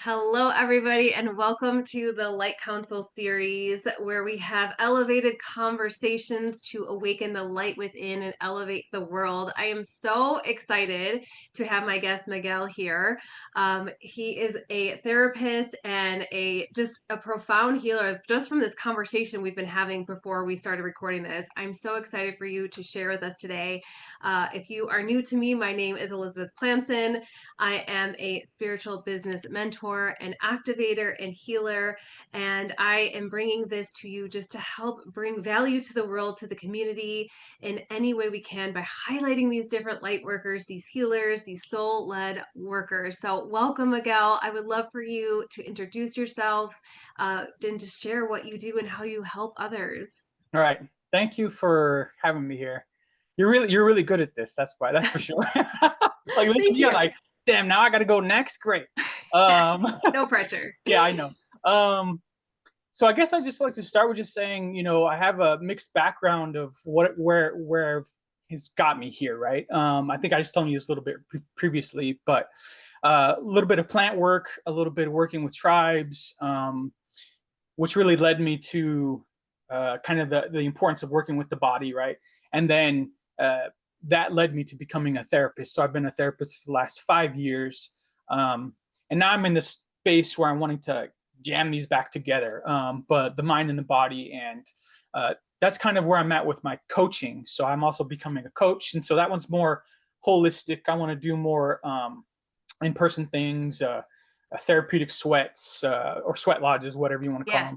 Hello, everybody, and welcome to the Light Council series, where we have elevated conversations to awaken the light within and elevate the world. I am so excited to have my guest Miguel here. He is a therapist and just a profound healer. Just from this conversation we've been having before we started recording this, I'm so excited for you to share with us today. If you are new to me, my name is Elizabeth Planson. I am a spiritual business mentor, an activator, and healer. And I am bringing this to you just to help bring value to the world, to the community in any way we can by highlighting these different light workers, these healers, these soul led workers. So, welcome, Miguel. I would love for you to introduce yourself and to share what you do and how you help others. All right. Thank you for having me here. You're really good at this. That's for sure. Like Thank you're you. like, damn, now I gotta go next. Great. Um No pressure. yeah, I know. So I guess I just like to start with just saying, I have a mixed background of where has got me here, right? I think I just told you this a little bit previously, but a little bit of plant work, a little bit of working with tribes, which really led me to kind of the importance of working with the body, right? And then that led me to becoming a therapist. So I've been a therapist for the last 5 years. And now I'm in this space where I'm wanting to jam these back together, but the mind and the body. And that's kind of where I'm at with my coaching. So I'm also becoming a coach. And so that one's more holistic. I want to do more in-person things, therapeutic sweats or sweat lodges, whatever you want to call Yeah.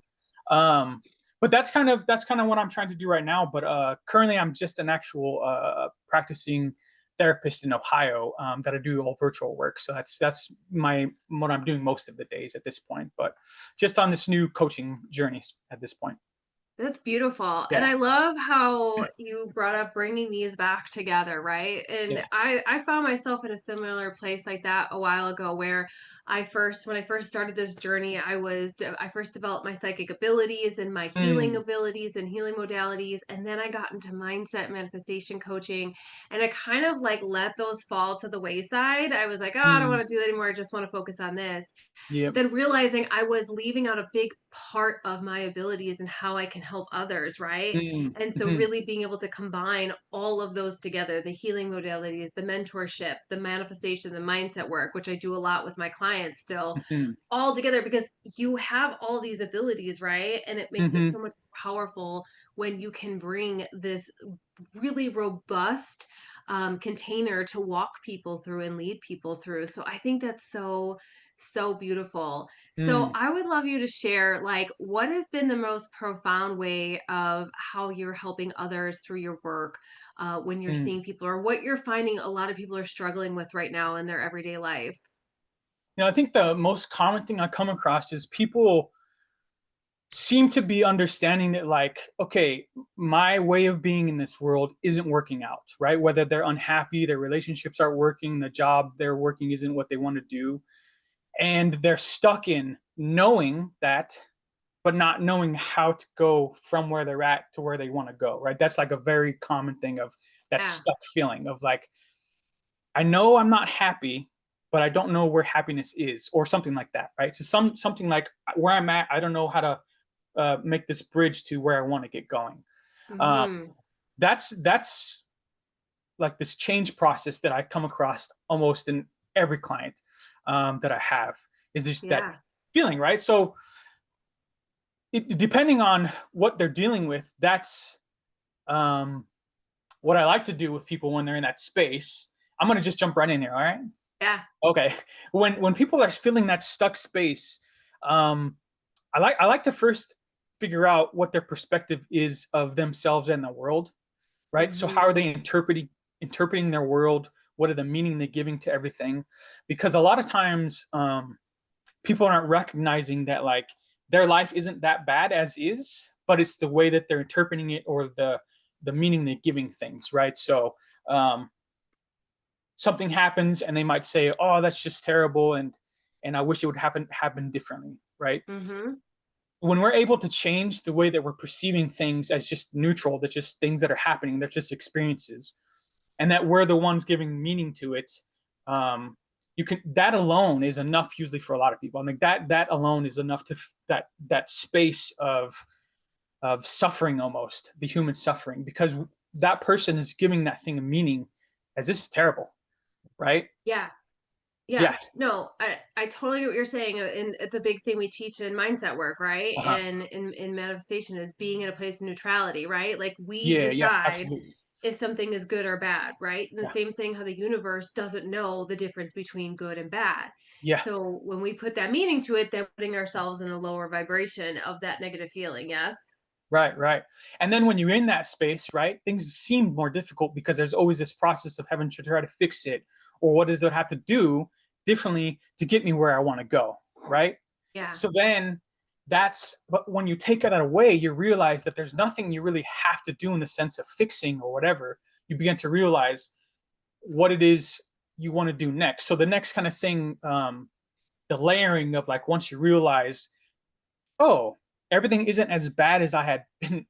them. But that's kind of what I'm trying to do right now. But currently, I'm just an actual practicing therapist in Ohio that I do all virtual work. So that's my what I'm doing most of the days at this point. But just on this new coaching journey at this point. That's beautiful. And Yeah, I love how you brought up bringing these back together, right? And yeah. I found myself in a similar place like that a while ago where when I first started this journey, I first developed my psychic abilities and my healing Mm, abilities and healing modalities. And then I got into mindset manifestation coaching and I kind of like let those fall to the wayside. I was like, oh, I don't mm, want to do that anymore. I just want to focus on this, yep. then realizing I was leaving out a big part of my abilities and how I can help others, right? Mm, And so, mhm, really being able to combine all of those together, the healing modalities, the mentorship, the manifestation, the mindset work, which I do a lot with my clients still, mhm, all together because you have all these abilities, right? And it makes it mhm, so much powerful when you can bring this really robust container to walk people through and lead people through. So I think that's so beautiful. So mm, I would love you to share, like, what has been the most profound way of how you're helping others through your work when you're mm. seeing people, or what you're finding a lot of people are struggling with right now in their everyday life. I think the most common thing I come across is people seem to be understanding that, like, okay, my way of being in this world isn't working out, right? Whether they're unhappy, their relationships aren't working, the job they're working isn't what they want to do, and they're stuck in knowing that but not knowing how to go from where they're at to where they want to go, right? That's like a very common thing of that Yeah. stuck feeling of like, I know I'm not happy, but I don't know where happiness is, or something like that, right? So something like where I'm at, I don't know how to make this bridge to where I want to get going. Um, Hmm. that's like this change process that I come across almost in every client that I have, is just that Yeah. feeling, right? So depending on what they're dealing with, that's um, what I like to do with people when they're in that space. I'm gonna just jump right in here. All right. Yeah. Okay. When people are feeling that stuck space, um, I like to first figure out what their perspective is of themselves and the world, right? So how Hmm. are they interpreting their world? What are the meaning they're giving to everything? Because a lot of times, people aren't recognizing that, like, their life isn't that bad as is, but it's the way that they're interpreting it, or the meaning they're giving things, right? So um, something happens and they might say, "Oh, that's just terrible," and I wish it would happen differently, right? Hmm. When we're able to change the way that we're perceiving things as just neutral, that just things that are happening, they're just experiences, and that we're the ones giving meaning to it, um, that alone is enough usually for a lot of people. I mean, that alone is enough to that space of suffering, almost the human suffering, because that person is giving that thing a meaning as this is terrible, right? Yeah. Yeah. Yes. No, I totally get what you're saying. And it's a big thing we teach in mindset work, right? Uh-huh. And in manifestation is being in a place of neutrality, right? Like we Yeah, yeah, decide absolutely. if something is good or bad, right? And the Yeah. same thing how the universe doesn't know the difference between good and bad. Yeah. So when we put that meaning to it, then putting ourselves in a lower vibration of that negative feeling. Yes. Right, right. And then when you're in that space, right, things seem more difficult because there's always this process of having to try to fix it, or what does it have to do differently to get me where I want to go, right? Yeah. So then but when you take that away, you realize that there's nothing you really have to do in the sense of fixing or whatever. You begin to realize what it is you want to do next. So the next kind of thing, the layering of like once you realize, oh, everything isn't as bad as I had been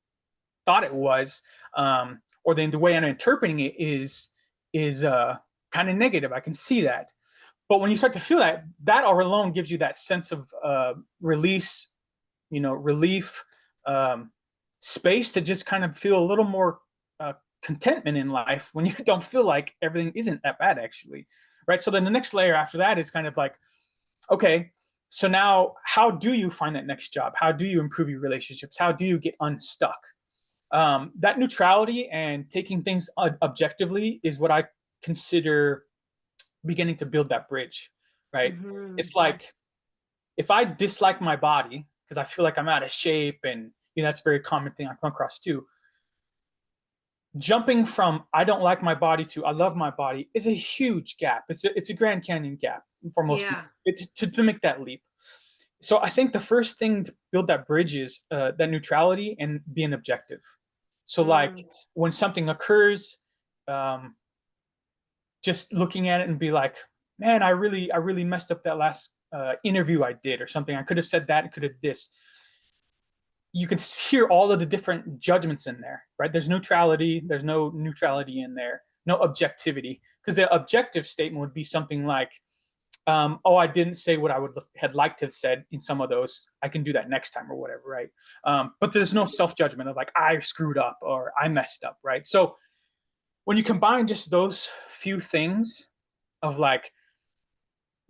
thought it was, or then the way I'm interpreting it is kind of negative. I can see that. But when you start to feel that, that alone gives you that sense of release, relief, um, space to just kind of feel a little more contentment in life when you don't feel like everything isn't that bad, actually, right? So then the next layer after that is kind of like, okay, so now how do you find that next job? How do you improve your relationships? How do you get unstuck? That neutrality and taking things objectively is what I consider beginning to build that bridge, right? Mm-hmm. It's like if I dislike my body because I feel like I'm out of shape, and that's a very common thing I come across too. Jumping from I don't like my body to I love my body is a huge gap. It's a Grand Canyon gap for most people. Yeah. It's to make that leap. So I think the first thing to build that bridge is that neutrality and being objective. So like Mm. when something occurs, um, just looking at it and be like, man, I really messed up that last interview I did or something. I could have said that and could have this. You can hear all of the different judgments in there, right? There's neutrality. There's no neutrality in there. No objectivity, because the objective statement would be something like, oh, I didn't say what I would had liked to have said in some of those. I can do that next time or whatever, right? But there's no self-judgment of like I screwed up or I messed up, right? So when you combine just those few things of like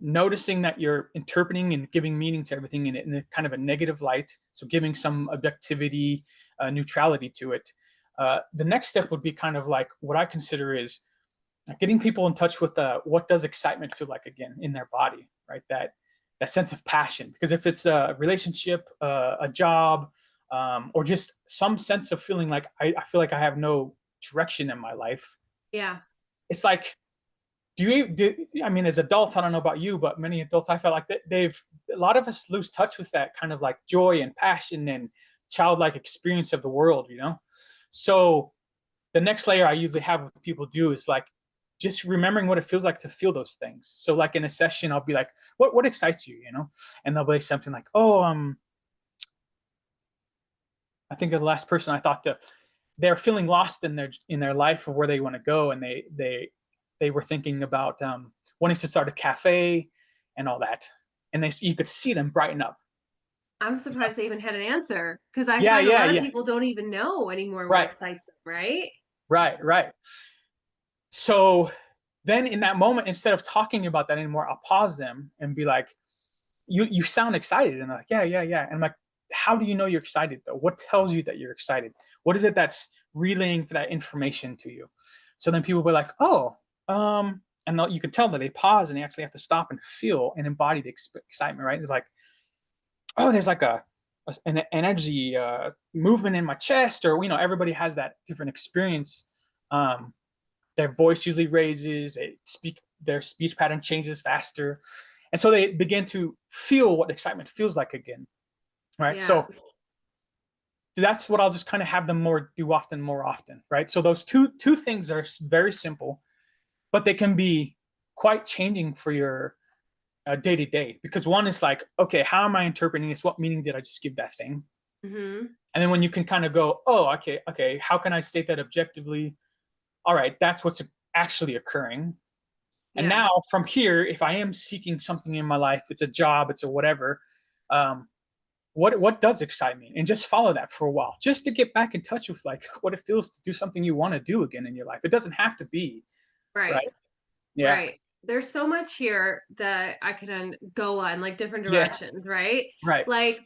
noticing that you're interpreting and giving meaning to everything in a kind of a negative light, so giving some objectivity, neutrality to it. The next step would be kind of like what I consider is getting people in touch with what does excitement feel like again in their body, right? That sense of passion. Because if it's a relationship, a job, or just some sense of feeling like I feel like I have no direction in my life, Yeah. it's like, I mean, as adults, I don't know about you, but many adults, I felt like a lot of us lose touch with that kind of like joy and passion and childlike experience of the world. So the next layer I usually have with people do is like just remembering what it feels like to feel those things. So like in a session, I'll be like, what excites you? And they'll be something like, oh, I think of the last person I talked to, they're feeling lost in their life of where they want to go, and they were thinking about wanting to start a cafe and all that, and you could see them brighten up. I'm surprised they even had an answer because I Yeah, find a yeah, lot of yeah. people don't even know anymore what Right, excites them, right? right, right. So then in that moment, instead of talking about that anymore, I'll pause them and be like, you sound excited. And they're like, yeah, yeah, yeah. And I'm like, how do you know you're excited though? What tells you that you're excited? What is it that's relaying that information to you? So then people will be like, oh, and you can tell that they pause and they actually have to stop and feel and embody the excitement, right? It's like, oh, there's like an energy movement in my chest, or everybody has that different experience. Um, their voice usually raises, their speech pattern changes faster, and so they begin to feel what excitement feels like again, right? Yeah. So that's what I'll just kind of have them more often, right? So those two things are very simple, but they can be quite changing for your day to day, because one is like, okay, how am I interpreting this? What meaning did I just give that thing? Mm-hmm. And then when you can kind of go, oh, okay, how can I state that objectively? All right, that's what's actually occurring. And Yeah. now from here, if I am seeking something in my life, it's a job, it's a whatever, um, what does excite me, and just follow that for a while, just to get back in touch with like what it feels to do something you want to do again in your life. It doesn't have to be Right. right. Yeah. Right. There's so much here that I can go on, like different Yeah. directions, right? Right. Like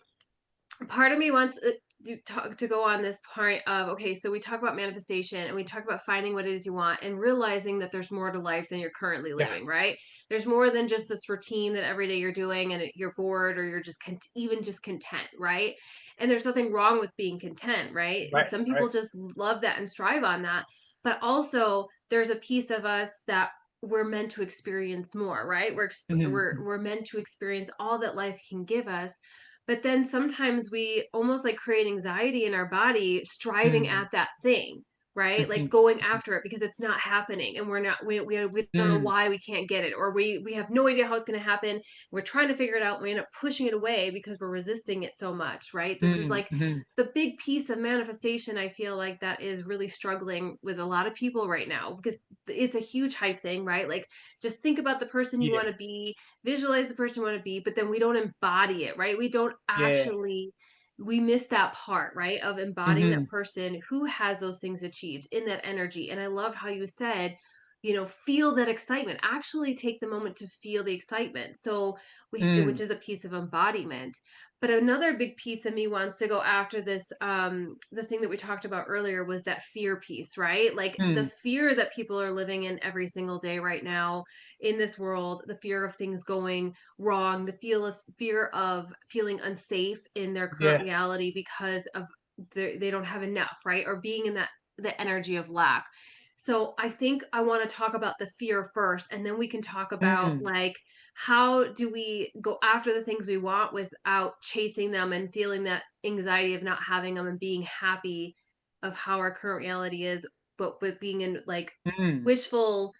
part of me wants to go on this part of, okay, so we talk about manifestation and we talk about finding what it is you want and realizing that there's more to life than you're currently Yeah. living, right? There's more than just this routine that every day you're doing and you're bored or you're just even just content, right? And there's nothing wrong with being content, right? And Right. some people Right. just love that and strive on that. But also there's a piece of us that we're meant to experience more, right? Mm-hmm. We're meant to experience all that life can give us, but then sometimes we almost like create anxiety in our body striving Mm-hmm. at that thing, right? Like Mm-hmm. going after it because it's not happening and we don't know Mm-hmm. why we can't get it, or we have no idea how it's going to happen. We're trying to figure it out and we end up pushing it away because we're resisting it so much, right? This is like Mm-hmm. the big piece of manifestation. I feel like that is really struggling with a lot of people right now because it's a huge hype thing, right? Like just think about the person you Yeah. want to be, visualize the person you want to be, but then we don't embody it, right? We don't Yeah. actually, we miss that part, right? Of embodying Mm-hmm. that person who has those things achieved in that energy. And I love how you said, feel that excitement. Actually take the moment to feel the excitement. So which Mm. is a piece of embodiment. But another big piece of me wants to go after this. The thing that we talked about earlier was that fear piece, right? Like the Mm. fear that people are living in every single day right now in this world, the fear of things going wrong, the fear of feeling unsafe in their current Yeah. reality because of they don't have enough, right? Or being in that the energy of lack. So I think I want to talk about the fear first, and then we can talk about Mm. like how do we go after the things we want without chasing them and feeling that anxiety of not having them and being happy of how our current reality is, but with being in like Mm. wishful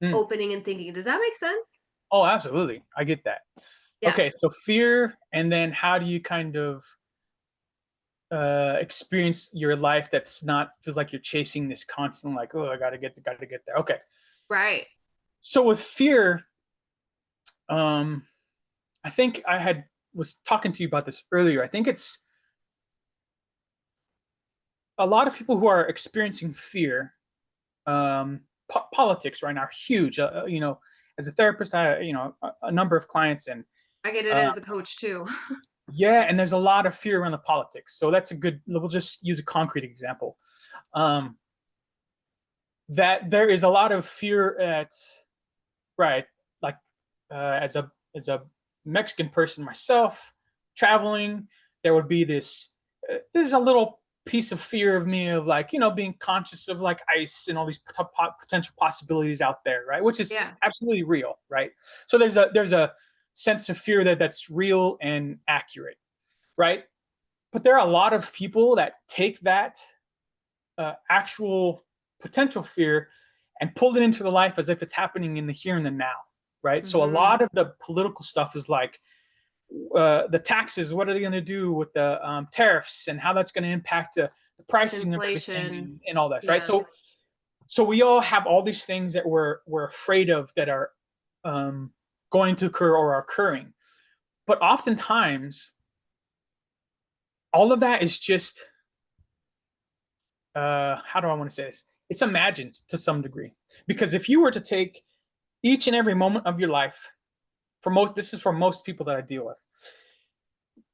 Mm. opening and thinking. Does that make sense? Oh, absolutely. I get that. Yeah. Okay, so fear, and then how do you kind of experience your life that's not feels like you're chasing this constant like, oh, I gotta get there. Okay. Right. So with fear, um, I think I had was talking to you about this earlier. I think it's a lot of people who are experiencing fear. Politics right now are huge. As a therapist, I a number of clients, and I get it uh, as a coach too. yeah, and there's a lot of fear around the politics. So that's a good. We'll just use a concrete example. Um, that there is a lot of fear at right, like as a Mexican person myself, traveling, there would be this. There's a little piece of fear of me of like being conscious of like ice and all these potential possibilities out there, right? Which is Yeah. absolutely real, right? So there's a sense of fear that's real and accurate, right? But there are a lot of people that take that actual potential fear and pull it into the life as if it's happening in the here and the now, right? So a Mm-hmm. lot of the political stuff is like the taxes. What are they going to do with the tariffs and how that's going to impact the pricing of everything Inflation. and all that, right? Yeah. So we all have all these things that we're afraid of that are um, going to occur or are occurring, but oftentimes all of that is just how do I want to say this? It's imagined to some degree. Because if you were to take each and every moment of your life, this is for most people that I deal with,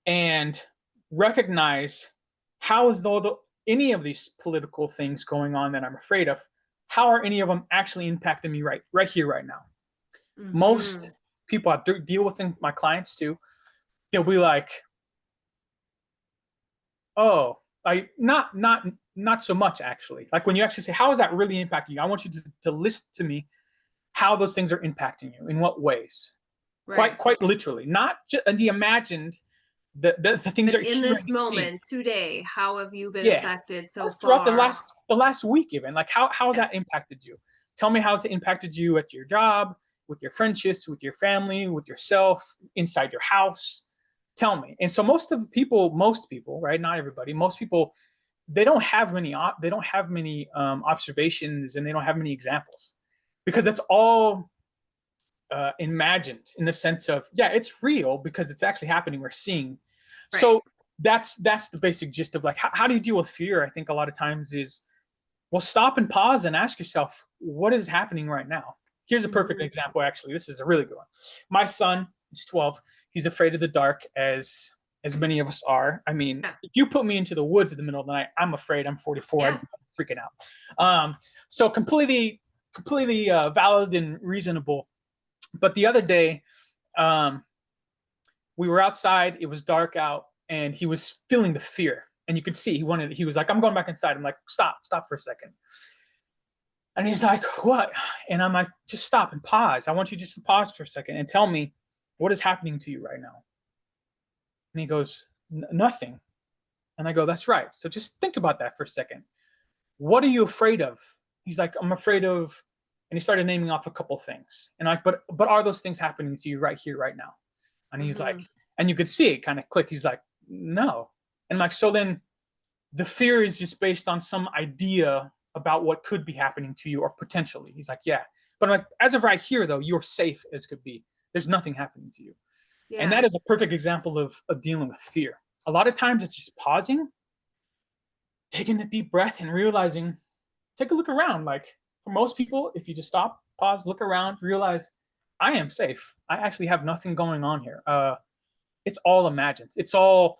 and recognize how is though any of these political things going on that I'm afraid of, how are any of them actually impacting me right here, right now? Mm-hmm. Most people I deal with, and my clients too, they'll be like, oh, I not so much actually. Like when you actually say, how is that really impacting you? I want you to list to me how those things are impacting you, in what ways, Right. quite literally, not just the imagined, the things But you're in hearing this and seeing. moment today, how have you been Yeah, affected so or throughout the far? last week, even like how has Yeah. that impacted you? Tell me how has it impacted you at your job, with your friendships, with your family, with yourself, inside your house. Tell me. And so most people, right? Not everybody. Most people, they don't have many observations, and they don't have many examples, because that's all imagined in the sense of, yeah, it's real because it's actually happening. We're seeing. Right. So that's the basic gist of like how do you deal with fear. I think a lot of times is, well, stop and pause and ask yourself, what is happening right now? Here's a perfect Hmm. example. Actually, this is a really good one. My son is 12. He's afraid of the dark, as many of us are. I mean, Yeah. if you put me into the woods in the middle of the night, I'm afraid. I'm 44. Yeah. I'm freaking out. So completely valid and reasonable. But the other day, um, we were outside. It was dark out, and he was feeling the fear. And you could see he wanted. He was like, "I'm going back inside." I'm like, "Stop for a second." And he's like, "What?" And I'm like, "Just stop and pause. I want you just to pause for a second and tell me what is happening to you right now." And he goes, "Nothing." And I go, "That's right. So just think about that for a second. What are you afraid of?" He's like, "I'm afraid of," and he started naming off a couple things. And I'm like, but are those things happening to you right here, right now? And he's like, Hmm. and you could see it kind of click. He's like, "No." And I'm like, so then the fear is just based on some idea about what could be happening to you or potentially. He's like, "Yeah." But I'm like, as of right here, though, you're safe as could be. There's nothing happening to you. And that Yeah. is a perfect example of dealing with fear. A lot of times it's just pausing, taking a deep breath, and realizing, take a look around. Like for most people, if you just stop, pause, look around, realize I am safe. I actually have nothing going on here. It's all imagined. It's all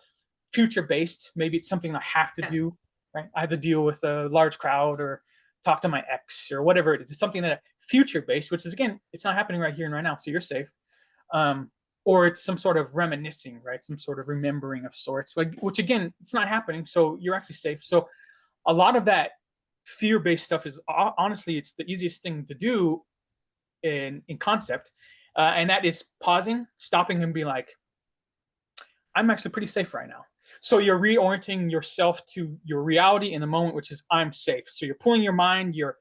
future based. Maybe it's something I have to Yeah. do, right? I have to deal with a large crowd or talk to my ex or whatever it is. It's something that future based, which is again, it's not happening right here and right now, so you're safe. Um, or it's some sort of reminiscing, right? Some sort of remembering of sorts, like, which again, it's not happening, so you're actually safe. So a lot of that fear-based stuff is honestly, it's the easiest thing to do in concept, and that is pausing, stopping, and be like, I'm actually pretty safe right now. So you're reorienting yourself to your reality in the moment, which is I'm safe. So you're pulling your mind, your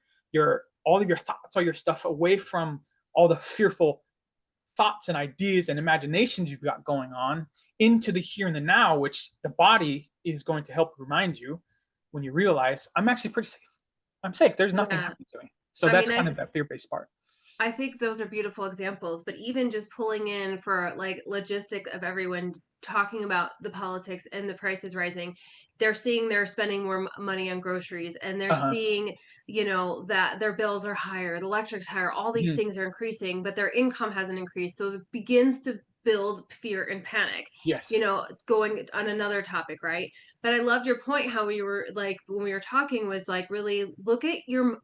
all of your thoughts, all your stuff away from all the fearful thoughts and ideas and imaginations you've got going on into the here and the now, which the body is going to help remind you when you realize I'm actually pretty safe. I'm safe. There's nothing Yeah. happening to me. So I that's mean, kind of that fear-based part. I think those are beautiful examples, but even just pulling in for like logistic of everyone talking about the politics and the prices rising, they're seeing they're spending more money on groceries and they're Uh-huh. seeing, that their bills are higher, the electric's higher, all these Mhm. things are increasing, but their income hasn't increased. So it begins to build fear and panic, Yes. going on another topic, right? But I loved your point how we were like when we were talking was like really look at you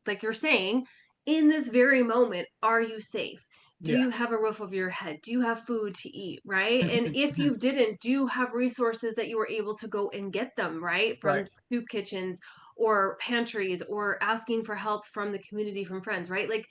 like you're saying in this very moment, are you safe? Do Yeah. you have a roof over your head? Do you have food to eat? Right. And Mhm, if mhm. you didn't, do you have resources that you were able to go and get them, right? From Right. soup kitchens or pantries or asking for help from the community, from friends, right? Like,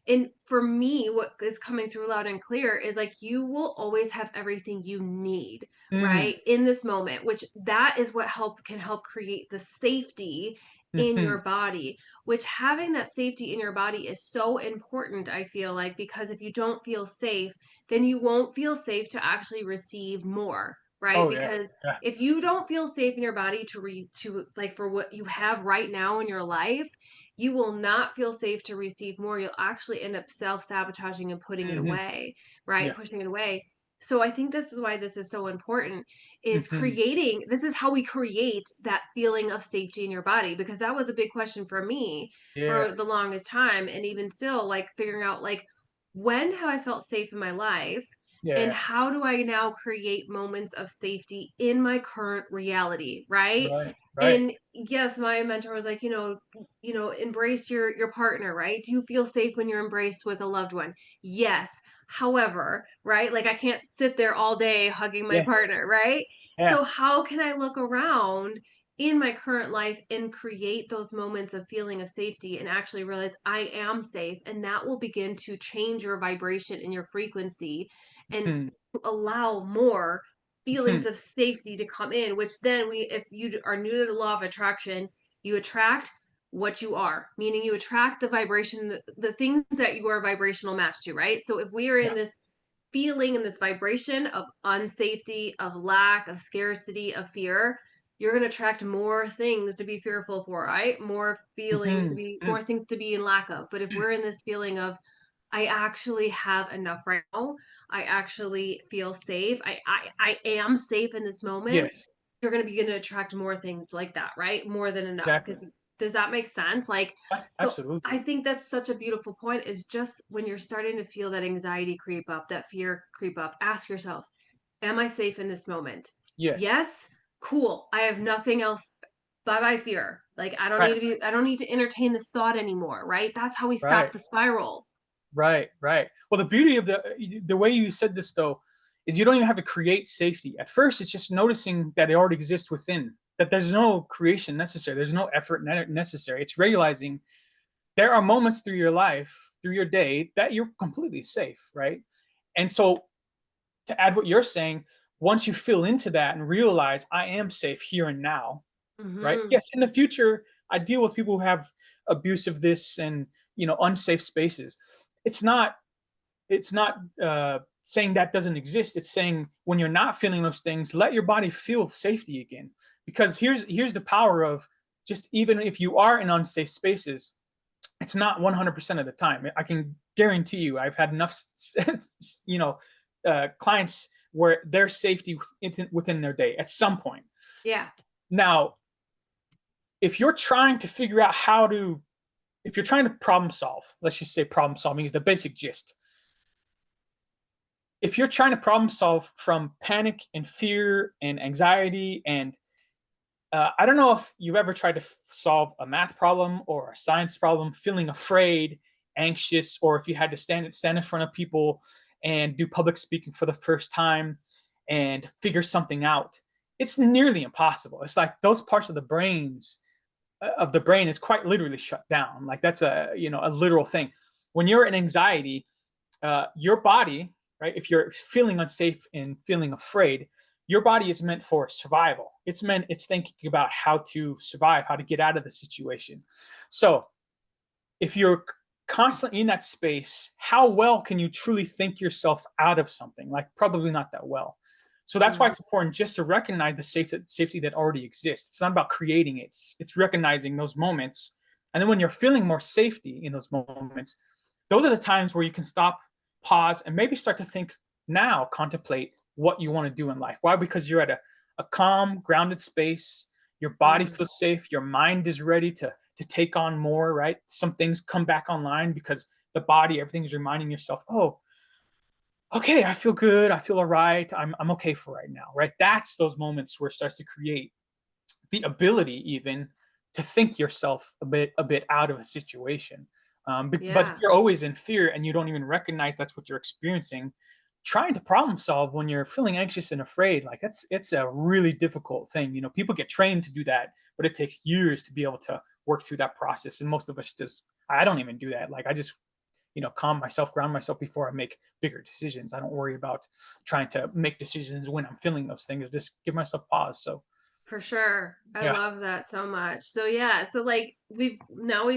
and for me, what is coming through loud and clear is like you will always have everything you need, Mm. right? In this moment, which that is what can help create the safety in your Mhm. body, which having that safety in your body is so important, I feel like, because if you don't feel safe, then you won't feel safe to actually receive more, right? Oh, yeah. Because Yeah. if you don't feel safe in your body to like for what you have right now in your life, you will not feel safe to receive more. You'll actually end up self-sabotaging and putting it Mhm. away, right? Yeah. Pushing it away. So I think this is why this is so important, is Mhm. creating, this is how we create that feeling of safety in your body, because that was a big question for me Yeah. for the longest time, and even still like figuring out like when have I felt safe in my life, and Yeah. how do I now create moments of safety in my current reality, right? Right. Right. And yes, my mentor was like, embrace your partner, right? Do you feel safe when you're embraced with a loved one? Yes. However, right? Like I can't sit there all day hugging my Yeah. partner, right? Yeah. So how can I look around in my current life and create those moments of feeling of safety and actually realize I am safe, and that will begin to change your vibration and your frequency and Mhm. allow more Mhm. feelings of safety to come in, which then if you are new to the law of attraction, you attract what you are, meaning you attract the vibration, the things that you are vibrational match to, right? So if we are in Yeah. this feeling and this vibration of unsafety, of lack, of scarcity, of fear, you're going to attract more things to be fearful for, right? More feelings to Mhm. be, Mhm. more things to be in lack of. But if we're in this feeling of I actually have enough right now. I actually feel safe. I am safe in this moment. Yes, You're going to begin to attract more things like that, right? More than enough. exactly. Because does that make sense? Like, so I Absolutely. think that's such a beautiful point is just when you're starting to feel that anxiety creep up, that fear creep up, ask yourself, am I safe in this moment? Yes. Yes. Cool. I have nothing else. Bye bye fear. Like Right. I don't need to entertain this thought anymore, right? That's how we stop Right. the spiral. Right. Right. Well, the beauty of the way you said this though is you don't even have to create safety. At first, it's just noticing that it already exists within. That there's no creation necessary. There's no effort necessary. It's realizing there are moments through your life, through your day, that you're completely safe, right? And so, to add what you're saying, once you feel into that and realize I am safe here and now, right? Mm-hmm. Yes, in the future, I deal with people who have abusive this and unsafe spaces. It's not it's not saying that doesn't exist. It's saying when you're not feeling those things, let your body feel safety again. Because here's the power of just even if you are in unsafe spaces, it's not 100% of the time. I can guarantee you, I've had enough, you know, clients where their safety within their day at some point. Yeah. Now, if you're trying to figure out how to, if you're trying to problem solve, let's just say problem solving is the basic gist. If you're trying to problem solve from panic and fear and anxiety and I don't know if you've ever tried to solve a math problem or a science problem, feeling afraid, anxious, or if you had to stand in front of people and do public speaking for the first time and figure something out. It's nearly impossible. It's like those parts of the brain is quite literally shut down. Like that's a literal thing. When you're in anxiety, your body, right? If you're feeling unsafe and feeling afraid, your body is meant for survival. It's thinking about how to survive, how to get out of the situation. So if you're constantly in that space, how well can you truly think yourself out of something? Like probably not that well. So that's why Mm. it's important just to recognize the safety that already exists. It's not about creating it. It's recognizing those moments. And then when you're feeling more safety in those moments, those are the times where you can stop, pause, and maybe start to think now, contemplate what you want to do in life. Why? Because you're at a calm, grounded space. Your body Mm. feels safe. Your mind is ready to take on more, right? Some things come back online because the body, everything's reminding yourself, oh, okay, I feel good. I feel all right. I'm okay for right now, right? That's those moments where it starts to create the ability even to think yourself a bit out of a situation. But if Yeah. you're always in fear and you don't even recognize that's what you're experiencing, trying to problem solve when you're feeling anxious and afraid, like it's a really difficult thing. People get trained to do that, but it takes years to be able to work through that process. And most of us just, I don't even do that. Like I just calm myself, ground myself before I make bigger decisions. I don't worry about trying to make decisions when I'm feeling those things. Just give myself pause. So For sure. I yeah. love that so much. So yeah, so like we've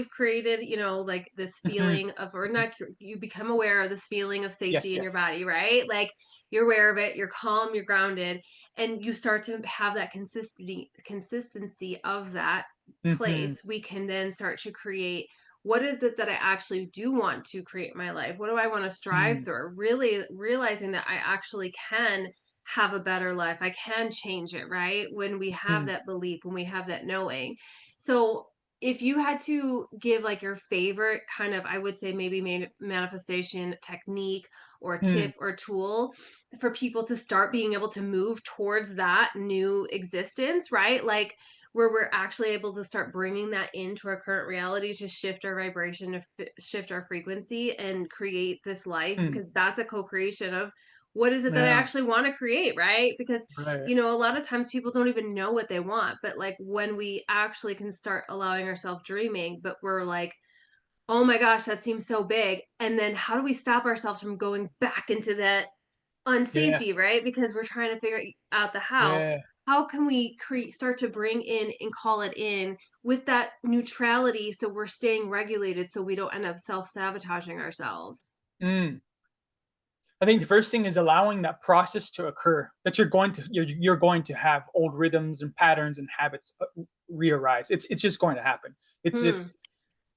created, like this Mhm. feeling of or not you become aware of this feeling of Yes, safety in your yes. body, right? Like you're aware of it, you're calm, you're grounded, and you start to have that consistency of that Mhm. place. We can then start to create what is it that I actually do want to create in my life? What do I want to strive Mm. through? Really realizing that I actually can have a better life. I can change it, right? When we have Mm. that belief, when we have that knowing. So, if you had to give like your favorite kind of, I would say maybe manifestation technique or Mm. tip or tool for people to start being able to move towards that new existence, right? Like where we're actually able to start bringing that into our current reality to shift our vibration, to shift our frequency and create this life Mm. because that's a co-creation of what is it that I Yeah. actually want to create, right? Because, Right. a lot of times people don't even know what they want, but like when we actually can start allowing ourselves dreaming, but we're like, oh my gosh, that seems so big. And then how do we stop ourselves from going back into that Yeah. unsafety, right? Because we're trying to figure out the how. Yeah. How can we start to bring in and call it in with that neutrality so we're staying regulated so we don't end up self sabotaging ourselves? Mm. I think the first thing is allowing that process to occur. That you're going to have old rhythms and patterns and habits re-arise. It's just going to happen. It's Hmm.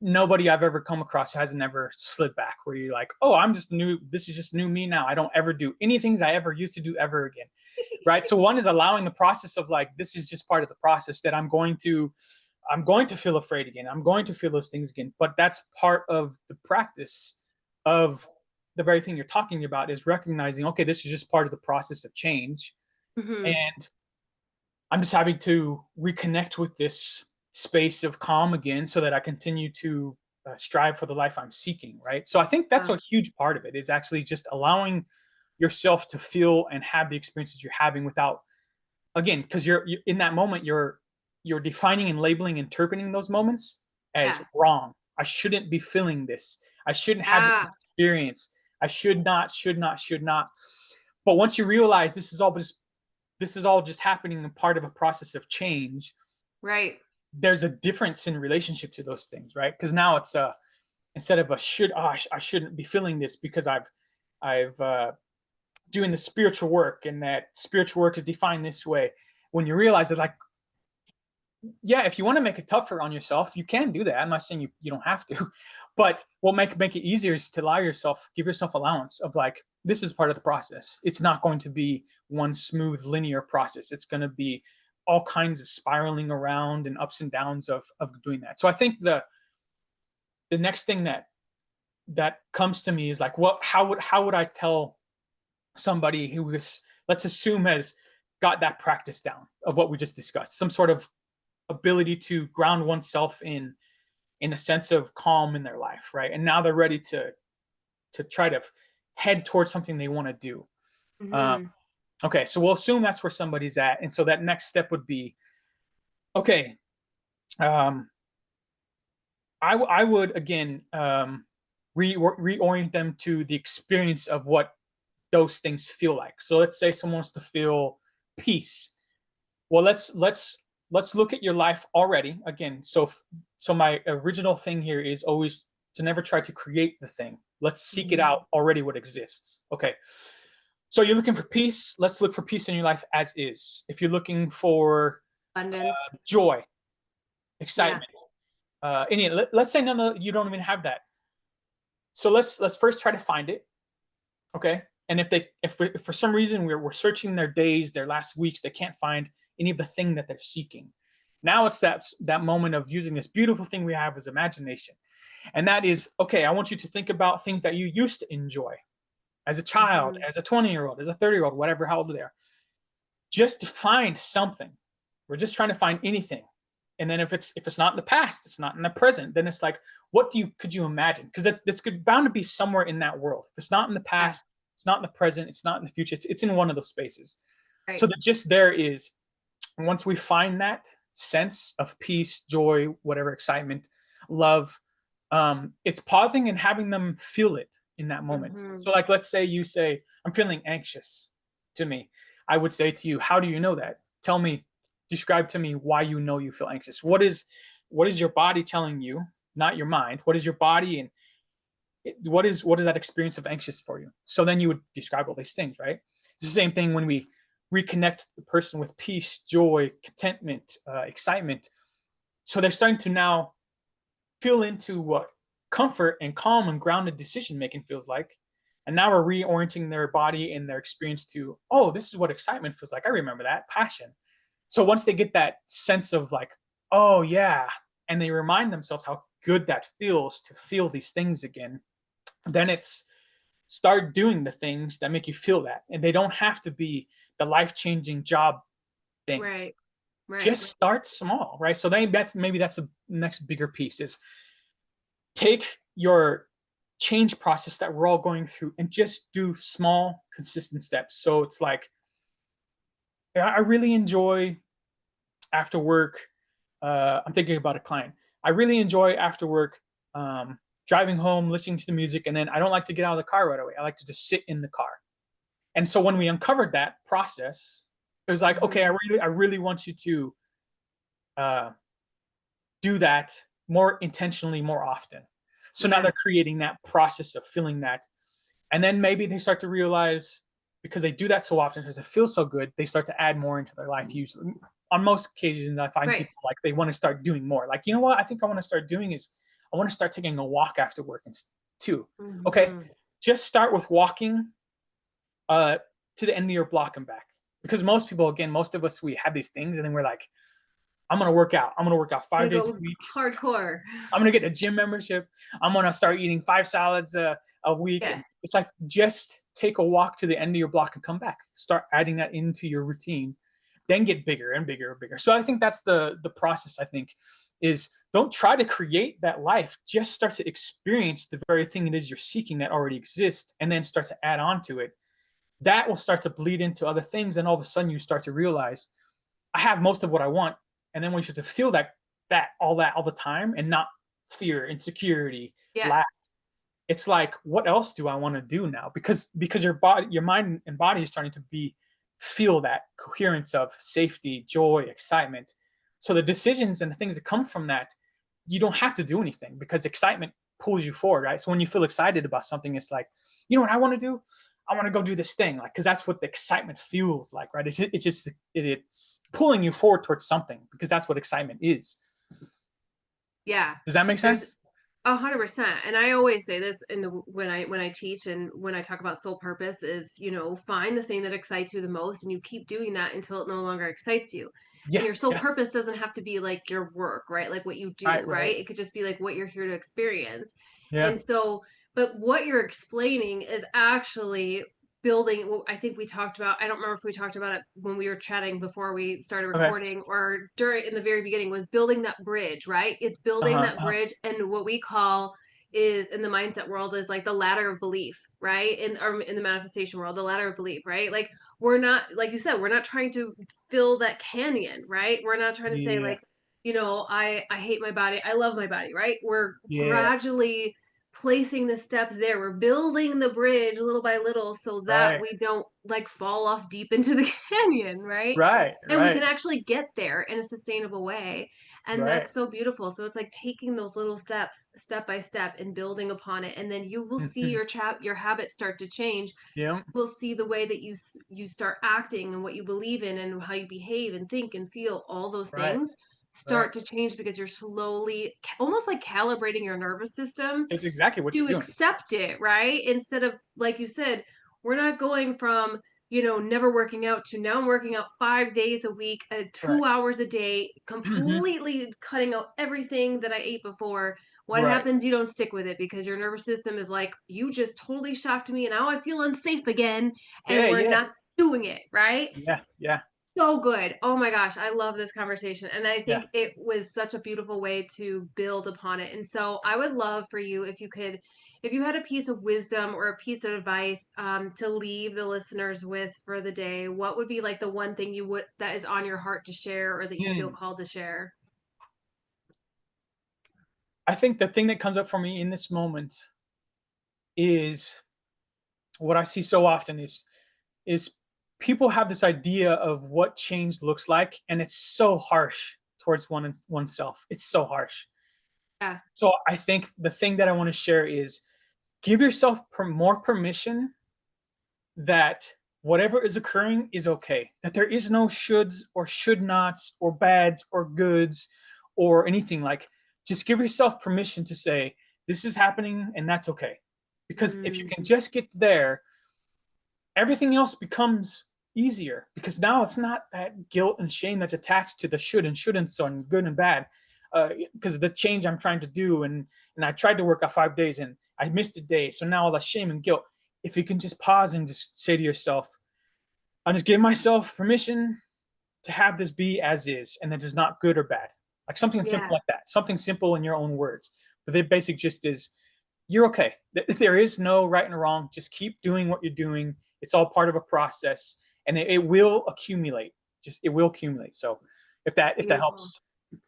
nobody I've ever come across hasn't ever slid back where you're like, oh, I'm just new. This is just new me now. I don't ever do any things I ever used to do ever again. Right. So one is allowing the process of like, this is just part of the process that I'm going to feel afraid again. I'm going to feel those things again. But that's part of the practice of the very thing you're talking about is recognizing, okay, this is just part of the process of change. Hmm. And I'm just having to reconnect with this space of calm again so that I continue to strive for the life I'm seeking. Right. So I think that's Uh, a huge part of it is actually just allowing yourself to feel and have the experiences you're having without, again, because you in that moment you're defining and labeling, interpreting those moments as yeah. wrong. I shouldn't be feeling this. I shouldn't have this Ah, experience. I should not. But once you realize this is all just happening and part of a process of change, right. there's a difference in relationship to those things, right? Because now it's instead of a should, oh, I shouldn't be feeling this because I've doing the spiritual work and that spiritual work is defined this way. When you realize that, like, yeah, if you want to make it tougher on yourself, you can do that. I'm not saying you don't have to, but what make it easier is to allow yourself, give yourself allowance of like, this is part of the process. It's not going to be one smooth linear process. It's going to be all kinds of spiraling around and ups and downs of doing that. So I think the next thing that comes to me is like, what how would I tell somebody who is, let's assume, has got that practice down of what we just discussed, some sort of ability to ground oneself in a sense of calm in their life, right? And now they're ready to try to head towards something they want to do. Um, Hmm. okay, so we'll assume that's where somebody's at, and so that next step would be, okay, um, I would again reorient them to the experience of what those things feel like. So let's say someone wants to feel peace. Well, let's look at your life already again. So my original thing here is always to never try to create the thing. Let's seek it Hmm. out already what exists. Okay. So you're looking for peace. Let's look for peace in your life as is. If you're looking for Abundance. joy, Yeah. excitement, let's say none of you don't even have that. So let's first try to find it. Okay. And if for some reason we're searching their days, their last weeks, they can't find any of the thing that they're seeking. Now it's that moment of using this beautiful thing we have as imagination. And that is, okay, I want you to think about things that you used to enjoy as a child, Hmm. as a 20-year-old, as a 30-year-old, whatever, how old they are. Just to find something. We're just trying to find anything. And then if it's not in the past, it's not in the present, then it's like, what could you imagine? Because that's bound to be somewhere in that world. If it's not in the Yeah. past, it's not in the present, it's not in the future, it's in one of those spaces. So Right. that just there is, once we find that sense of peace, joy, whatever, excitement, love, it's pausing and having them feel it in that moment. Hmm. So like, let's say you say, I'm feeling anxious to me. I would say to you, how do you know that? Tell me, describe to me why you know you feel anxious. What is your body telling you, not your mind? What is your body, and what is that experience of anxious for you? So then you would describe all these things, right? It's the same thing when we reconnect the person with peace, joy, contentment, excitement. So they're starting to now feel into what comfort and calm and grounded decision making feels like. And now we're reorienting their body and their experience to, oh, this is what excitement feels like. I remember that passion. So once they get that sense of like, oh yeah, and they remind themselves how good that feels to feel these things again, then it's start doing the things that make you feel that. And they don't have to be the life changing job thing. Right. Right. Just start small, right? So then maybe that's the next bigger piece is take your change process that we're all going through and just do small, consistent steps. So it's like, I really enjoy after work. I'm thinking about a client. I really enjoy after work driving home, listening to the music, and then I don't like to get out of the car right away. I like to just sit in the car. And so when we uncovered that process, it was like, okay, Hmm. I really want you to uh, do that more intentionally, more often. So now Yeah. they're creating that process of feeling that. And then maybe they start to realize, because they do that so often, because it feels so good, they start to add more into their life. Usually, on most occasions, I find Right. people like they want to start doing more. Like, you know what? I think I want to start doing is I want to start taking a walk after work and too. Okay, Hmm. just start with walking uh to the end of your block and back. Because most people, again, most of us, we have these things and then we're like, I'm gonna work out. I'm gonna work out They 5 days a go week. hardcore. I'm gonna get a gym membership. I'm gonna start eating 5 salads a week. Yeah. And it's like, just take a walk to the end of your block and come back. Start adding that into your routine, then get bigger and bigger and bigger. So I think that's the process. I think is, don't try to create that life. Just start to experience the very thing it is you're seeking that already exists, and then start to add on to it. That will start to bleed into other things, and all of a sudden you start to realize, I have most of what I want. And then when you start to feel that all the time, and not fear, insecurity, Yeah. lack, it's like, what else do I want to do now? Because your body, your mind and body is starting to feel that coherence of safety, joy, excitement. So the decisions and the things that come from that, you don't have to do anything, because excitement pulls you forward, right? So when you feel excited about something, it's like, you know what I want to do? I want to go do this thing, like, because that's what the excitement feels like, right? It's just it's pulling you forward towards something, because that's what excitement is. Yeah. Does that make There's sense? 100%. And I always say this in the when I teach and when I talk about soul purpose is, find the thing that excites you the most and you keep doing that until it no longer excites you. And Yeah, your soul yeah, purpose doesn't have to be like your work, right? Like what you right, do, right, right? It could just be like what you're here to experience. yeah, And so, but what you're explaining is actually building. Well, I think we talked about, I don't remember if we talked about it when we were chatting before we started okay, recording or during in the very beginning, was building that bridge, right? It's building uh-huh, that bridge, and what we call is in the mindset world is like the ladder of belief, right? Or in the manifestation world, the ladder of belief, right? Like, we're not, like you said, we're not trying to fill that canyon, right? We're not trying to say yeah, like, I hate my body, I love my body, right? We're yeah, gradually placing the steps there. We're building the bridge little by little so that right, we don't like fall off deep into the canyon, right? right, And we can right, actually get there in a sustainable way. And right, that's so beautiful. So it's like taking those little steps step by step and building upon it, and then you will see mhm, your habits start to change. yeah, Will see the way that you start acting and what you believe in and how you behave and think and feel, all those right, things right. start to change because you're slowly almost like calibrating your nervous system It's exactly what you're to doing. accept it, right? Instead of, like you said, we're not going from, never working out to now I'm working out 5 days a week, Right. 2 hours a day, Hmm. completely cutting out everything that I ate before. What Right. happens? You don't stick with it because your nervous system is like, you just totally shocked me and now I feel unsafe again. And Yeah, we're yeah, not doing it, right? yeah, yeah, So good. Oh my gosh, I love this conversation. And I yeah. think it was such a beautiful way to build upon it. And so I would love for you, if you had a piece of wisdom or a piece of advice to leave the listeners with for the day, what would be like the one thing that is on your heart to share or that you feel Mm. called to share? I think the thing that comes up for me in this moment is, what I see so often is people have this idea of what change looks like, and it's so harsh towards oneself. It's so harsh. Yeah. So I think the thing that I want to share is, give yourself more permission that whatever is occurring is okay. That there is no shoulds or should nots or bads or goods or anything. Like, just give yourself permission to say, this is happening and that's okay. Because if you Mm, can just get there, everything else becomes easier, because now it's not that guilt and shame that's attached to the should and shouldn'ts on good and bad. Because the change I'm trying to do, and I tried to work out 5 days and I missed a day, so now all the shame and guilt. If you can just pause and just say to yourself, I'm just giving myself permission to have this be as is, and that is not good or bad. Like something simple yeah. like that, something simple in your own words. But the basic gist is, you're okay. There is no right and wrong. Just keep doing what you're doing. It's all part of a process, and it will accumulate. Just, it will accumulate. So if that Beautiful. helps,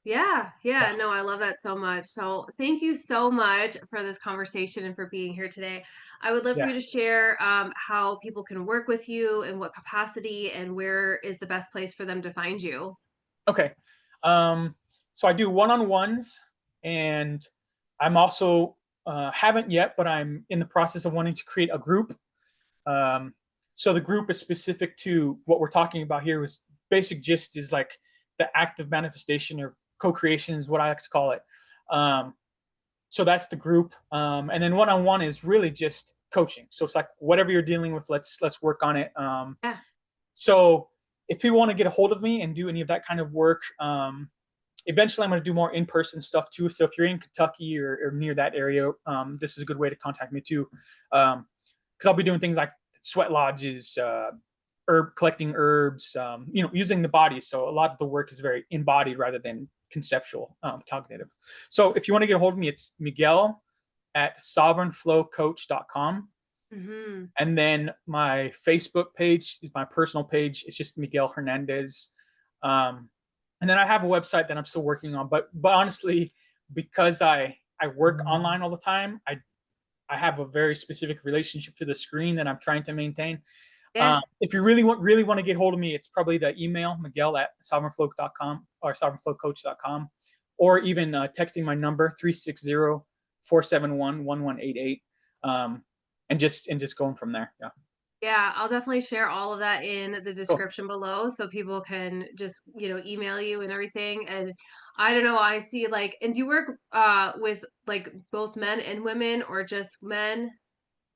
Yeah, yeah, yeah, no, I love that so much. So, thank you so much for this conversation and for being here today. I would love for yeah. you to share how people can work with you, in what capacity, and where is the best place for them to find you. Okay. Um, so I do one-on-ones, and I'm also, haven't yet, but I'm in the process of wanting to create a group. Um, so the group is specific to what we're talking about here. Was basic gist is like the act of manifestation, or co-creation is what I like to call it. Um, so that's the group, and then one-on-one is really just coaching. So it's like whatever you're dealing with, let's work on it. Yeah. So if people want to get a hold of me and do any of that kind of work, eventually I'm going to do more in-person stuff too. So if you're in Kentucky or near that area, this is a good way to contact me too, because I'll be doing things like sweat lodges, herb collecting herbs, using the body. So a lot of the work is very embodied rather than conceptual, cognitive. So if you want to get a hold of me, it's Miguel at 𝐓𝐡𝐞 Hmm. and then my Facebook page is my personal page. It's just Miguel Hernandez. Um, and then I have a website that I'm still working on. But honestly, because I work online all the time, I have a very specific relationship to the screen that I'm trying to maintain. Yeah. If you really want to get hold of me, it's probably the email Miguel at sovereignflow.com or sovereignflowcoach.com, or even texting my number 360-471-1188, and just going from there. Yeah. Yeah, I'll definitely share all of that in the Cool. description below so people can just, email you and everything. And I don't know, I see like, and do you work with like both men and women or just men?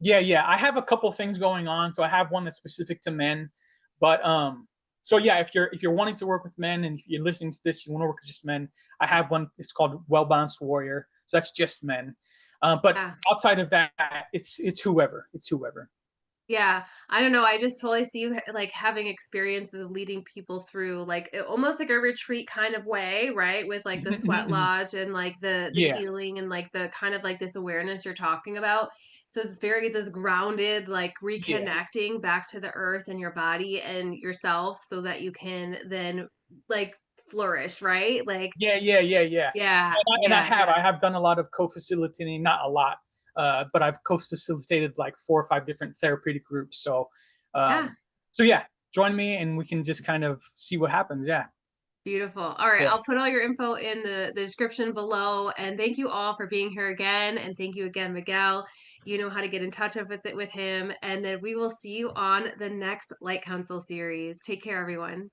Yeah. I have a couple things going on. So I have one that's specific to men, but so yeah, if you're wanting to work with men and if you're listening to this, you want to work with just men, I have one. It's called Well Balanced Warrior. So that's just men. But Yeah. outside of that, it's whoever. It's whoever. Yeah, I don't know. I just totally see you like having experiences of leading people through like almost like a retreat kind of way, right? With like the sweat lodge and like the Yeah. healing and like the kind of like this awareness you're talking about. So it's very this grounded, like Yeah. reconnecting back to the earth and your body and yourself so that you can then like flourish, right? Like, Yeah. yeah, And yeah, I have done a lot of co-facilitating, not a lot, but I've co-facilitated like 4 or 5 different therapeutic groups. yeah. So yeah, join me and we can just kind of see what happens. Yeah. Beautiful. All right, Cool. I'll put all your info in the description below. And thank you all for being here again. And thank you again, Miguel. You know how to get in touch with him. And then we will see you on the next Light Council series. Take care, everyone.